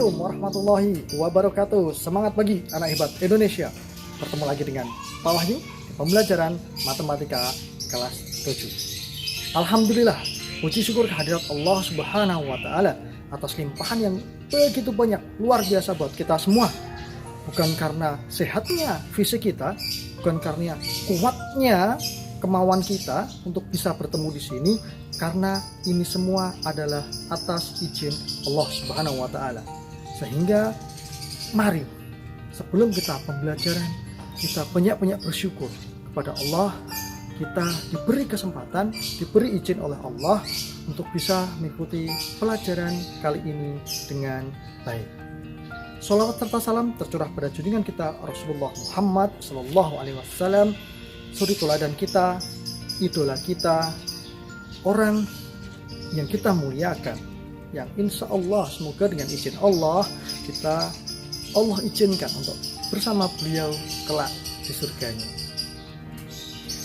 Assalamualaikum warahmatullahi wabarakatuh. Semangat pagi anak hebat Indonesia. Bertemu lagi dengan Pak Wahyu di pembelajaran matematika kelas 7. Alhamdulillah, puji syukur kehadirat Allah Subhanahu wa taala atas limpahan yang begitu banyak, luar biasa buat kita semua. Bukan karena sehatnya fisik kita, bukan karena kuatnya kemauan kita untuk bisa bertemu di sini, karena ini semua adalah atas izin Allah Subhanahu wa taala. Sehingga mari sebelum kita pembelajaran, kita banyak-banyak bersyukur kepada Allah. Kita diberi kesempatan, diberi izin oleh Allah untuk bisa mengikuti pelajaran kali ini dengan baik. Sholawat serta salam tercurah pada junjungan kita Rasulullah Muhammad SAW, suri teladan kita, idola kita, orang yang kita muliakan, yang insya Allah semoga dengan izin Allah Allah izinkan untuk bersama beliau kelak di surganya.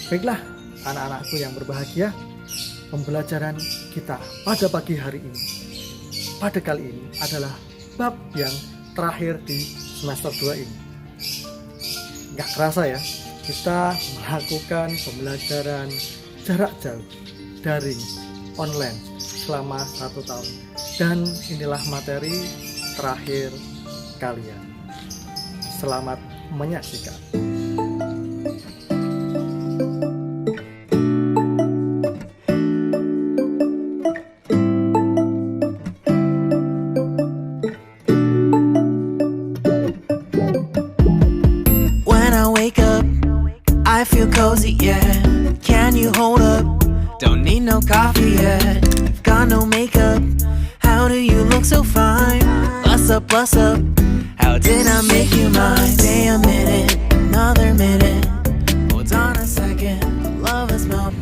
Baiklah anak-anakku yang berbahagia, pembelajaran kita pada pagi hari ini, pada kali ini adalah bab yang terakhir di semester 2 ini. Gak kerasa ya, kita melakukan pembelajaran jarak jauh, daring, online selama 1 tahun. Dan inilah materi terakhir kalian. Selamat menyaksikan. When I wake up, I feel cozy, yeah. Can you hold up? Don't need no coffee yet. Got no makeup. How do you look so fine? Bust up, bust up. How did I make you mine? Stay a minute, another minute. Hold on a second. Love is melt.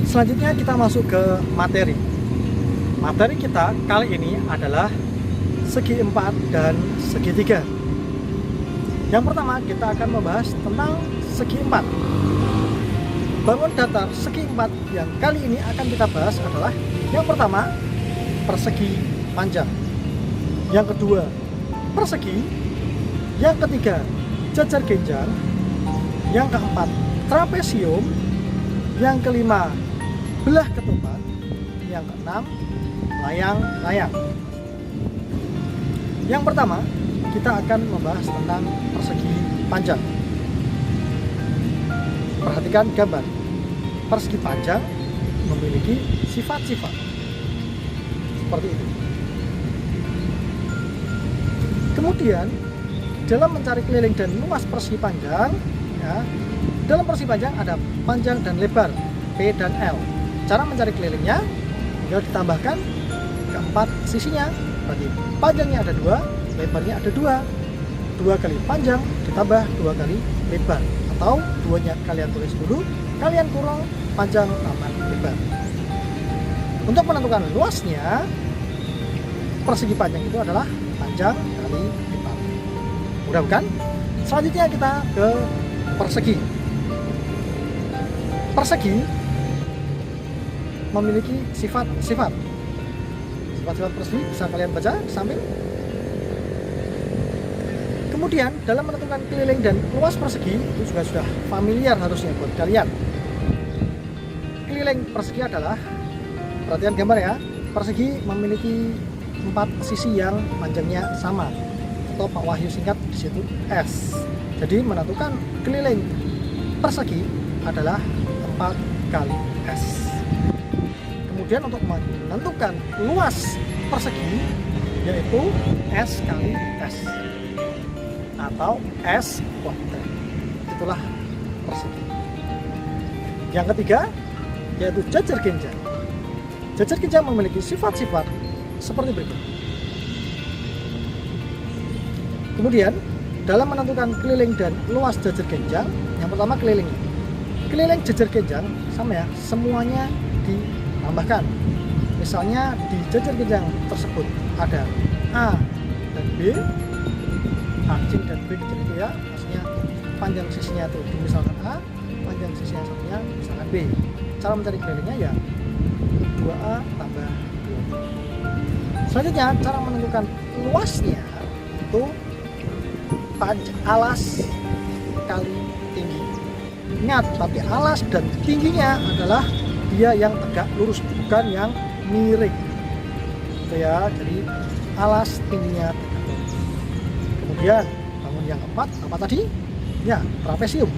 Selanjutnya kita masuk ke materi. Materi kita kali ini adalah segi 4 dan segi 3. Yang pertama kita akan membahas tentang segi 4. Bangun datar segi 4 yang kali ini akan kita bahas adalah yang pertama, persegi panjang. Yang kedua, persegi. Yang ketiga, jajar genjang. Yang keempat, trapesium. Yang kelima, belah ketupat. Yang keenam, layang-layang. Yang pertama, kita akan membahas tentang persegi panjang. Perhatikan gambar. Persegi panjang memiliki sifat-sifat seperti itu. Kemudian dalam mencari keliling dan luas persegi panjang, ya, dalam persegi panjang ada panjang dan lebar P dan L. Cara mencari kelilingnya tinggal ditambahkan keempat sisinya. Berarti panjangnya ada 2, lebarnya ada 2. 2 kali panjang ditambah 2 kali lebar, atau 2-nya kalian tulis dulu, kalian kurang panjang tambah lebar. Untuk menentukan luasnya, persegi panjang itu adalah panjang kali lebar. Mudah bukan? Selanjutnya kita ke persegi. Persegi memiliki sifat-sifat. Sifat-sifat persegi bisa kalian baca di samping. Kemudian dalam menentukan keliling dan luas persegi itu juga sudah familiar harusnya buat kalian. Keliling persegi adalah, perhatian gambar ya, persegi memiliki 4 sisi yang panjangnya sama, atau Pak Wahyu singkat di situ S. Jadi menentukan keliling persegi adalah 4 kali S. Kemudian untuk menentukan luas persegi yaitu S kali S, atau S kuadrat. Itulah persegi. Yang ketiga yaitu jajar genjang. Jajar genjang memiliki sifat-sifat seperti berikut. Kemudian dalam menentukan keliling dan luas jajar genjang, yang pertama kelilingnya. Keliling jajar genjang sama ya, semuanya ditambahkan. Misalnya di jajar genjang tersebut ada A dan B, A-cing dan B kecil itu ya, maksudnya panjang sisinya itu misalkan A, panjang sisinya satunya misalkan B. Cara mencari kelilingnya ya 2A tambah 2B. Selanjutnya cara menentukan luasnya itu alas kali tinggi. Ingat, tapi alas dan tingginya adalah dia yang tegak lurus, bukan yang miring. Itu ya, jadi alas tingginya tegak lurus. Kemudian bangun yang keempat apa tadi? Ya, trapesium.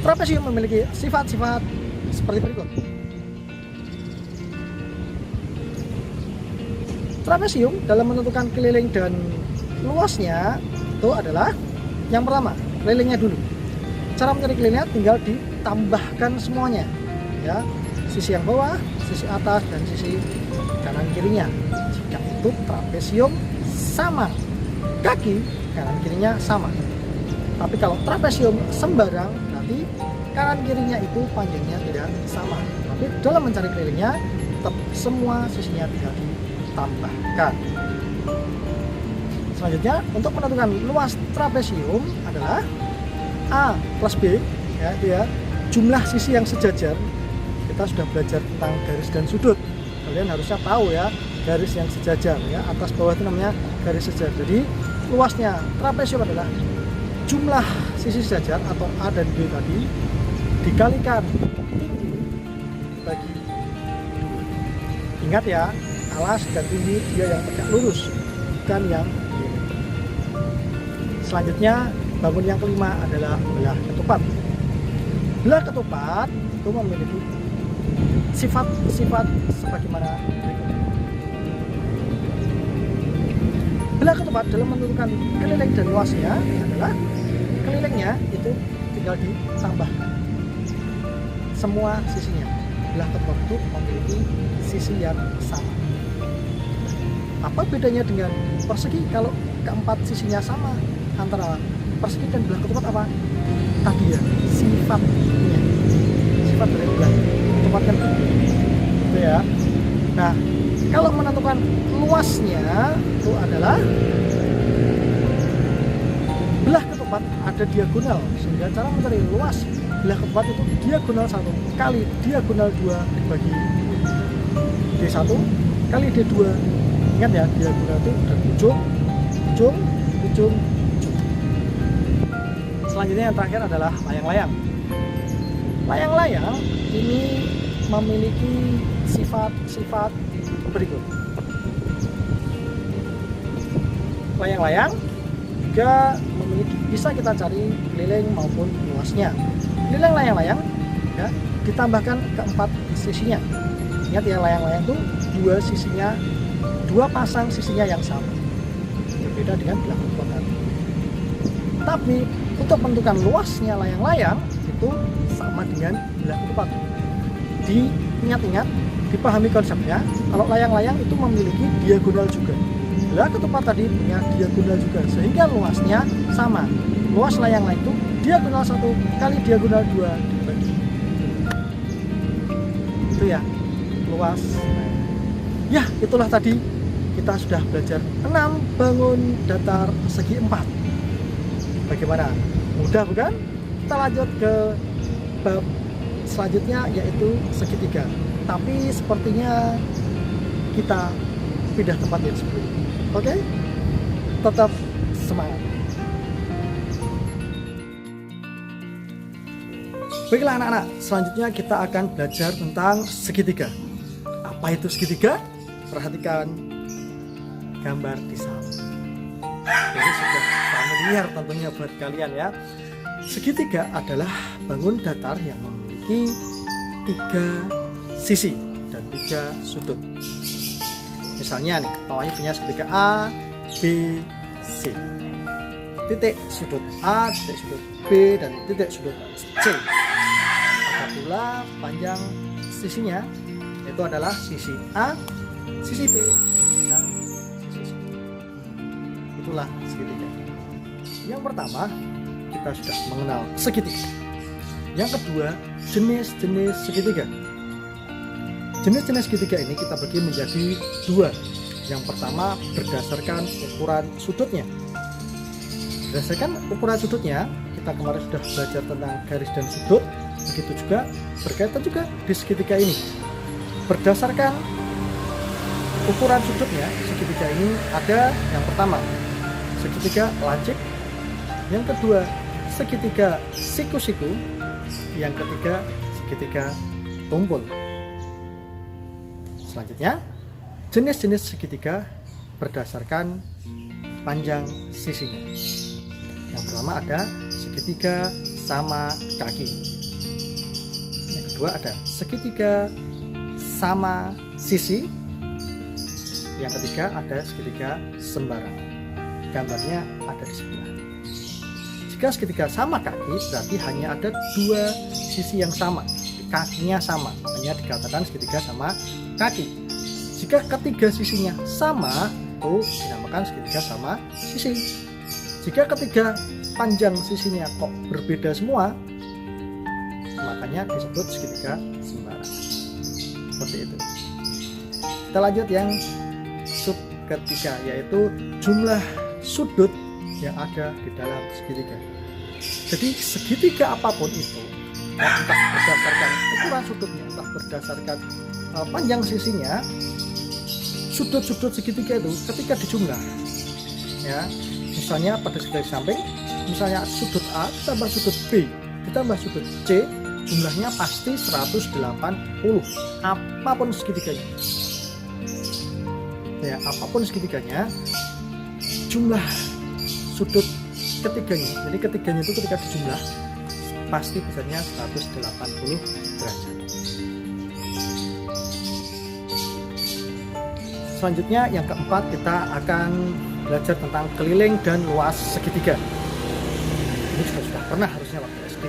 Trapesium memiliki sifat-sifat seperti berikut. Trapesium dalam menentukan keliling dan luasnya itu adalah yang pertama, kelilingnya dulu. Cara mencari kelilingnya tinggal ditambahkan semuanya, ya, sisi yang bawah, sisi atas, dan sisi kanan kirinya. Jika itu trapesium sama, kaki kanan kirinya sama. Tapi kalau trapesium sembarang, nanti kanan kirinya itu panjangnya tidak sama. Tapi dalam mencari kelilingnya tetap semua sisinya tinggal ditambahkan. Selanjutnya untuk menentukan luas trapesium adalah A plus B, ya, itu ya, jumlah sisi yang sejajar. Kita sudah belajar tentang garis dan sudut. Kalian harusnya tahu ya, garis yang sejajar ya, atas bawah itu namanya garis sejajar. Jadi luasnya trapesium adalah jumlah sisi sejajar atau A dan B tadi dikalikan tinggi bagi, ingat ya, alas dan tinggi dia yang tegak lurus, bukan yang miring. Selanjutnya bangun yang kelima adalah belah ketupat. Belah ketupat itu memiliki sifat-sifat sebagaimana berikut. Belah ketupat dalam menentukan keliling dan luasnya adalah kelilingnya itu tinggal ditambahkan semua sisinya. Belah ketupat itu memiliki sisi yang sama. Apa bedanya dengan persegi? Kalau keempat sisinya sama, antara persegi dan belah ketupat apa? Tadi ya, sifatnya, sifat dari belah ketupat kan itu ya. Nah, kalau menentukan luasnya itu adalah belah ketupat ada diagonal, sehingga cara mencari luas belah ketupat itu diagonal 1 kali diagonal 2 dibagi D1 kali D2. Ingat ya, diagonal itu dari ujung, ujung, ujung, ujung. Selanjutnya yang terakhir adalah layang-layang. Layang-layang ini memiliki sifat-sifat berikut. Layang-layang juga memiliki, bisa kita cari keliling maupun luasnya. Keliling layang-layang ya, ditambahkan keempat sisinya. Ingat ya, layang-layang itu dua sisinya, dua pasang sisinya yang sama, berbeda dengan belah ketupat tadi. Tapi untuk menentukan luasnya layang-layang itu sama dengan belah ketupat. Diingat-ingat, dipahami konsepnya. Kalau layang-layang itu memiliki diagonal juga. Belah ketupat tadi punya diagonal juga, sehingga luasnya sama. Luas layang-layang itu diagonal 1 kali diagonal 2 dibagi. Itu ya, luas. Ya, itulah tadi kita sudah belajar 6 bangun datar segi 4. Bagaimana? Mudah bukan? Kita lanjut ke bab selanjutnya, yaitu segitiga. Tapi sepertinya kita pindah tempat yang sebelumnya. Oke? Tetap semangat. Baiklah anak-anak, selanjutnya kita akan belajar tentang segitiga. Apa itu segitiga? Perhatikan gambar di samping. Ini sudah familiar tentunya buat kalian ya. Segitiga adalah bangun datar yang memiliki 3 sisi dan 3 sudut. Misalnya nih, bawahnya punya segitiga A, B, C. Titik sudut A, titik sudut B, dan titik sudut C. Ada pula panjang sisinya, itu adalah sisi A, sisi B, dan sisi C. Itulah segitiga. Yang pertama, kita sudah mengenal segitiga. Yang kedua, jenis-jenis segitiga. Jenis-jenis segitiga ini kita bagi menjadi 2. Yang pertama berdasarkan ukuran sudutnya. Berdasarkan ukuran sudutnya, kita kemarin sudah belajar tentang garis dan sudut. Begitu juga berkaitan juga di segitiga ini. Berdasarkan ukuran sudutnya segitiga ini ada yang pertama segitiga lancip, yang kedua segitiga siku-siku, yang ketiga segitiga tumpul. Selanjutnya jenis-jenis segitiga berdasarkan panjang sisinya. Yang pertama ada segitiga sama kaki, yang kedua ada segitiga sama sisi, yang ketiga ada segitiga sembarang. Gambarnya ada di sebelah. Jika segitiga sama kaki berarti hanya ada dua sisi yang sama, kakinya sama, hanya dikatakan segitiga sama kaki. Jika ketiga sisinya sama itu dinamakan segitiga sama sisi. Jika ketiga panjang sisinya kok berbeda semua, makanya disebut segitiga sembarang. Seperti itu. Kita lanjut yang sub ketiga, yaitu jumlah sudut yang ada di dalam segitiga. Jadi segitiga apapun itu, entah berdasarkan ukuran sudutnya, entah berdasarkan panjang sisinya, sudut-sudut segitiga itu ketika dijumlah, ya, misalnya pada segitiga samping, misalnya sudut A ditambah sudut B ditambah sudut C, jumlahnya pasti 180, apapun segitiganya. Ya, apapun segitiganya, jumlah sudut ketiganya, jadi ketiganya itu ketika dijumlah pasti besarnya 180 derajat. Selanjutnya yang keempat, kita akan belajar tentang keliling dan luas segitiga. Ini sudah pernah harusnya waktu SD.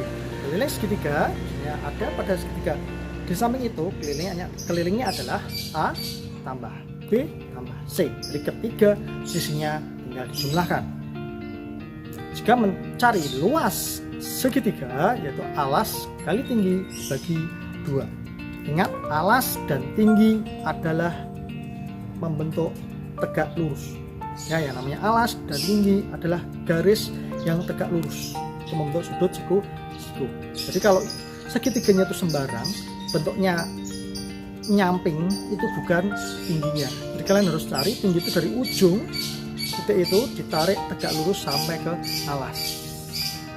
Keliling segitiga ya, ada pada segitiga. Di samping itu kelilingnya adalah A tambah B tambah C. Jadi ketiga sisinya tinggal dijumlahkan. Jika mencari luas segitiga, yaitu alas kali tinggi bagi 2. Ingat, alas dan tinggi adalah membentuk tegak lurus. Ya, yang namanya alas dan tinggi adalah garis yang tegak lurus untuk membentuk sudut siku. Jadi kalau segitiganya itu sembarang, bentuknya nyamping, itu bukan tingginya. Jadi kalian harus cari tinggi itu dari ujung titik itu ditarik tegak lurus sampai ke alas.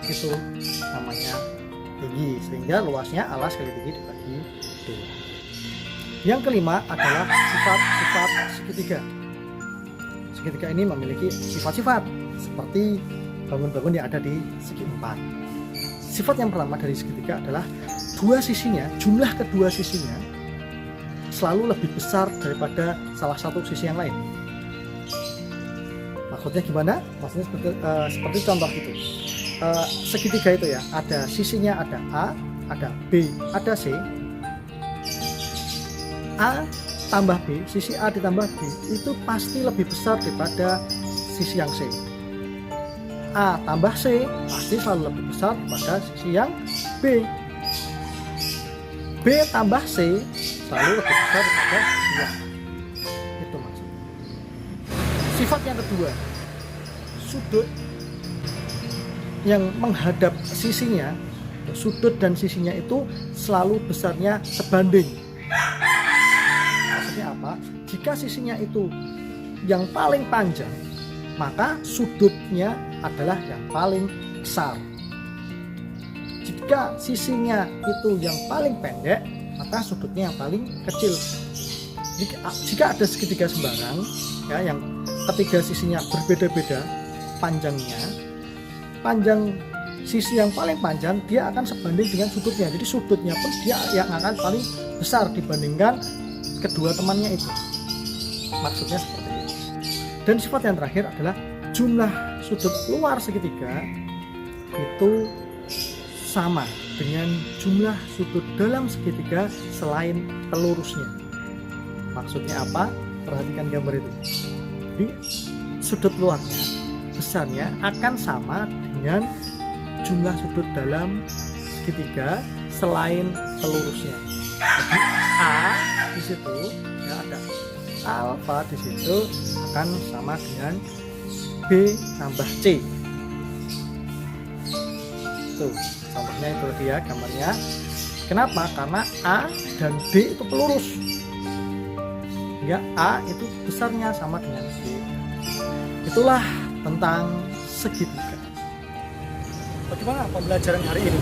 Itu namanya tinggi, sehingga luasnya alas kali tinggi dibagi 2. Yang kelima adalah sifat-sifat segitiga. Segitiga ini memiliki sifat-sifat seperti bangun-bangun yang ada di segi 4. Sifat yang pertama dari segitiga adalah dua sisinya, jumlah kedua sisinya selalu lebih besar daripada salah satu sisi yang lain. Maksudnya gimana? Maksudnya seperti contoh itu. Segitiga itu ya, ada sisinya, ada A, ada B, ada C. A tambah B, sisi A ditambah B itu pasti lebih besar daripada sisi yang C. A tambah C pasti selalu lebih besar daripada sisi yang B. B tambah C selalu lebih besar daripada sisi yang A. Itu maksudnya. Sifat yang kedua, sudut yang menghadap sisinya, sudut dan sisinya itu selalu besarnya sebanding. Maksudnya apa? Jika sisinya itu yang paling panjang, maka sudutnya adalah yang paling besar. Jika sisinya itu yang paling pendek, maka sudutnya yang paling kecil. Jika ada segitiga sembarang, ya, yang ketiga sisinya berbeda-beda panjangnya, panjang sisi yang paling panjang dia akan sebanding dengan sudutnya. Jadi sudutnya pun dia yang akan paling besar dibandingkan kedua temannya itu. Maksudnya seperti itu. Dan sifat yang terakhir adalah jumlah sudut luar segitiga itu sama dengan jumlah sudut dalam segitiga selain pelurusnya. Maksudnya apa? Perhatikan gambar itu. Jadi sudut luarnya, besarnya akan sama dengan jumlah sudut dalam segitiga selain pelurusnya. Jadi A di situ ya, ada alfa di situ akan sama dengan B tambah C. Tuh, contohnya itu dia gambarnya. Kenapa? Karena A dan D itu pelurus. hingga A itu besarnya sama dengan B. Itulah tentang segitiga. Bagaimana pembelajaran hari ini?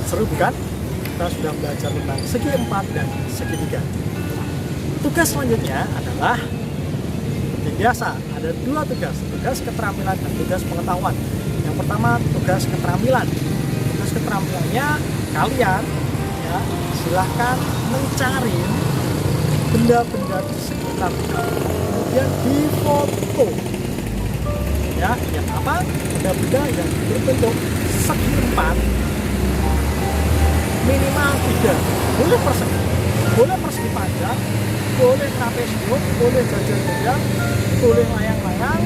Seru bukan? Kita sudah belajar tentang segi 4 dan segitiga. Tugas selanjutnya adalah seperti biasa, ada 2 tugas, tugas keterampilan dan tugas pengetahuan. Yang pertama tugas keterampilan. Tugas keterampilannya kalian ya silahkan mencari benda-benda di sekitar kemudian difoto. Ya, yang apa? Benda-benda yang berbentuk segi 4 minimal 3. Boleh persegi, boleh persegi panjang, boleh trapesium, boleh jajal-jajal, boleh layang-layang,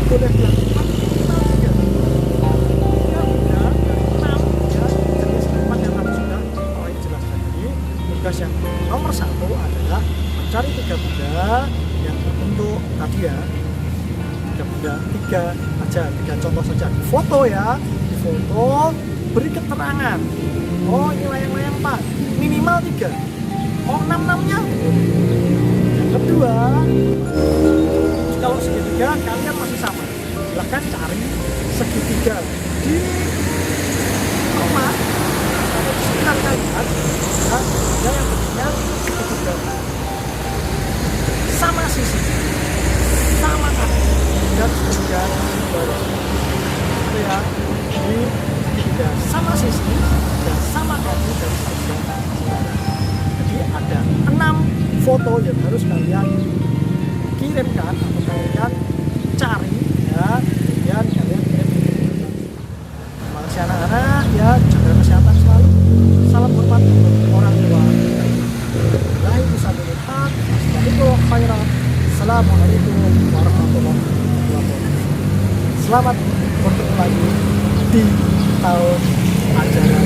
boleh gelang 4, minimal 3. Ya, benda dari 6 ya, jenis 4 yang tadi sudah Torik jelaskan tadi. Tugas yang nomor 1 adalah mencari 3 benda yang berbentuk tadi ya. 3 benda, 3 aja, 3 contoh saja. Foto ya, di foto, beri keterangan. Oh, ini layang-layang Pak, minimal 3. Oh, 6-6-nya. Yang kedua, kalau segitiga kalian masih sama, silahkan cari segitiga di rumah atau di sekitar kalian. Ya, yang bentuknya segitiga sama sisi, sama kaki, dan segitiga di bawah. Itu ya, di segitiga sama sisi dan sama kaki dan segitiga saudara. Jadi ada 6 foto yang harus kalian kirimkan atau kalian cari ya, kemudian kalian kirim. Terima kasih anak-anak ya, jaga kesehatan selalu. Salam hormat untuk orang tua. Assalamualaikum warahmatullahi wabarakatuh. Selamat bertemu lagi di tahun ajaran